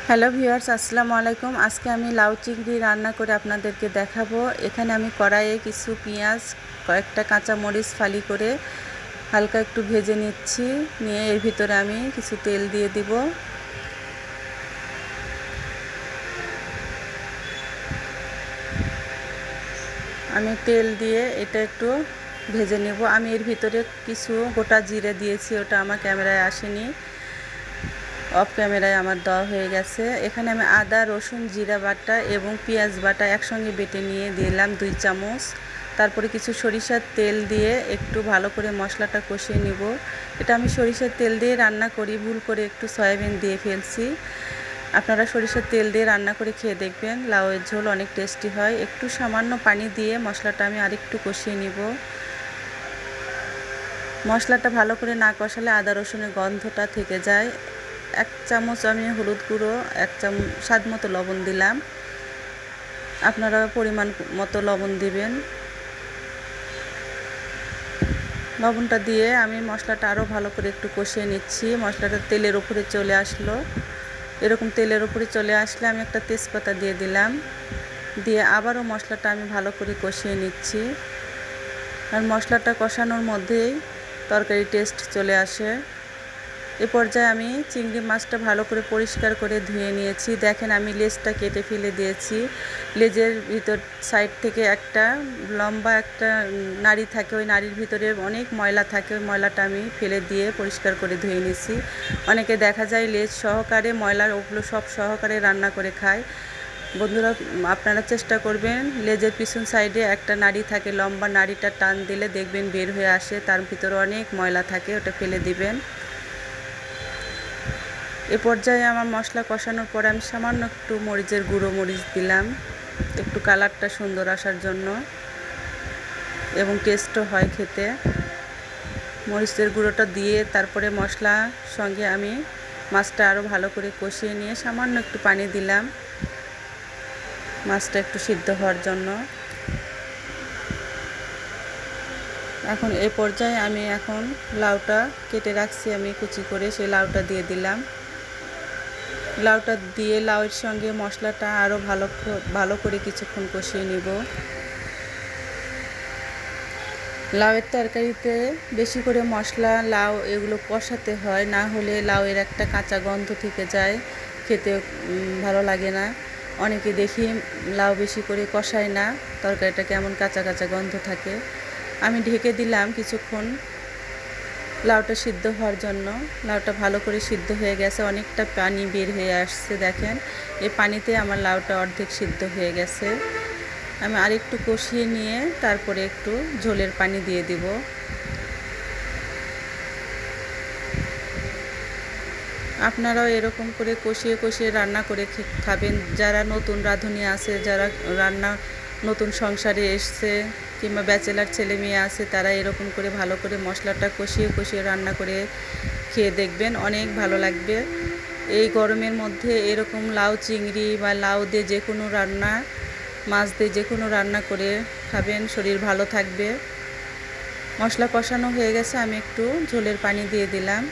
Hello viewers, আসসালামু আলাইকুম। আজকে আমি লাউ চিংড়ি রান্না করে আপনাদেরকে দেখাবো। এখানে আমি কড়াইয়ে কিছু পেঁয়াজ, কয়েকটা কাঁচা মরিচ ফালি করে হালকা একটু ভেজে নিচ্ছি। নিয়ে এর ভিতরে আমি কিছু তেল দিয়ে দিব। আমি তেল দিয়ে এটা একটু ভেজে নেব। আমি এর ভিতরে কিছু গোটা জিরে দিয়েছি, ওটা আমার ক্যামেরায় আসেনি, অফ ক্যামেরায় আমার দেওয়া হয়ে গেছে। এখানে আমি আদা, রসুন, জিরা বাটা এবং পেঁয়াজ বাটা একসঙ্গে বেটে নিয়ে দিলাম 2 চামচ। তারপরে কিছু সরিষার তেল দিয়ে একটু ভালো করে মশলাটা কষিয়ে নিব। এটা আমি সরিষার তেল দিয়ে রান্না করি, ভুল করে একটু সয়াবিন দিয়ে ফেলছি। আপনারা সরিষার তেল দিয়ে রান্না করে খেয়ে দেখবেন, লাউয়ের ঝোল অনেক টেস্টি হয়। একটু সামান্য পানি দিয়ে মশলাটা আমি আরেকটু কষিয়ে নিব। মশলাটা ভালো করে না কষালে আদা রসুনের গন্ধটা থেকে যায়। 1 চামচ আমি হলুদ গুঁড়ো, 1 চামচ স্বাদ মতো লবণ দিলাম। আপনারা পরিমাণ মতো লবণ দিবেন। লবণটা দিয়ে আমি মশলাটা আরও ভালো করে একটু কষিয়ে নিচ্ছি। মশলাটা তেলের উপরে চলে আসলো। এরকম তেলের উপরে চলে আসলে আমি একটা তেজপাতা দিয়ে দিলাম। দিয়ে আবারও মশলাটা আমি ভালো করে কষিয়ে নিচ্ছি। আর মশলাটা কষানোর মধ্যেই তরকারি টেস্ট চলে আসে। এ পর্যায়ে আমি চিংড়ি মাছটা ভালো করে পরিষ্কার করে ধুয়ে নিয়েছি। দেখেন আমি লেজটা কেটে ফেলে দিয়েছি। লেজের ভিতর সাইড থেকে একটা লম্বা একটা নাড়ি থাকে, ওই নাড়ির ভিতরে অনেক ময়লা থাকে, ওই ময়লাটা আমি ফেলে দিয়ে পরিষ্কার করে ধুয়ে নিয়েছি। অনেকে দেখা যায় লেজ সহকারে ময়লার ওগুলো সব সহকারে রান্না করে খায়। বন্ধুরা, আপনারা চেষ্টা করবেন, লেজের পিছন সাইডে একটা নাড়ি থাকে, লম্বা নাড়িটা টান দিলে দেখবেন বের হয়ে আসে, তার ভিতরে অনেক ময়লা থাকে, ওটা ফেলে দিবেন। এ পর্যায়ে আমার মশলা কষানোর পরে আমি সামান্য একটু মরিচের গুঁড়ো মরিচ দিলাম, একটু কালারটা সুন্দর আসার জন্য এবং টেস্টও হয় খেতে। মরিচের গুঁড়োটা দিয়ে তারপরে মশলার সঙ্গে আমি মাছটা আরও ভালো করে কষিয়ে নিয়ে সামান্য একটু পানি দিলাম মাছটা একটু সিদ্ধ হওয়ার জন্য। এখন এই পর্যায়ে আমি লাউটা কেটে রাখছি আমি কুচি করে, সেই লাউটা দিয়ে দিলাম। লাউটা দিয়ে লাউয়ের সঙ্গে মশলাটা আরও ভালো করে কিছুক্ষণ কষিয়ে নিব। লাউয়ের তরকারিতে বেশি করে মশলা, লাউ এগুলো কষাতে হয়, না হলে লাউয়ের একটা কাঁচা গন্ধ থেকে যায়, খেতে ভালো লাগে না। অনেকে দেখি লাউ বেশি করে কষায় না, তরকারিটা কেমন কাঁচা কাঁচা গন্ধ থাকে। আমি ঢেকে দিলাম কিছুক্ষণ লাউটা সিদ্ধ হওয়ার জন্য। লাউটা ভালো করে সিদ্ধ হয়ে গেছে, অনেকটা পানি বের হয়ে আসছে। দেখেন এই পানিতে আমার লাউটা অর্ধেক সিদ্ধ হয়ে গেছে। আমি আরেকটু কষিয়ে নিয়ে তারপরে একটু ঝোলের পানি দিয়ে দিব। আপনারাও এরকম করে কষিয়ে কষিয়ে রান্না করে খাবেন। যারা নতুন রাঁধুনি আছে, যারা নতুন সংসারে এসছে কিংবা ব্যাচেলার ছেলে মেয়ে আছে, তারা এরকম করে ভালো করে মশলাটা কষিয়ে কষিয়ে রান্না করে খেয়ে দেখবেন, অনেক ভালো লাগবে। এই গরমের মধ্যে এরকম লাউ চিংড়ি বা লাউ দিয়ে যে কোনো রান্না, মাছ দিয়ে যে কোনো রান্না করে খাবেন, শরীর ভালো থাকবে। মশলা কষানো হয়ে গেছে, আমি একটু ঝোলের পানি দিয়ে দিলাম।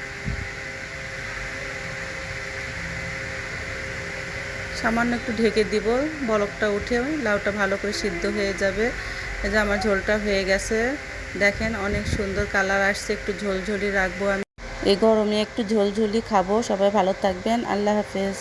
সামান্য একটু ঢেকে দিব, বলকটা উঠে লাউটা ভালো করে সিদ্ধ হয়ে যাবে। এই যে আমার ঝোলটা হয়ে গেছে, দেখেন অনেক সুন্দর কালার আসছে। একটু ঝোলঝোলি রাখবো আমি, এই গরমে একটু ঝোলঝোলি খাবো। সবাই ভালো থাকবেন, আল্লাহ হাফেজ।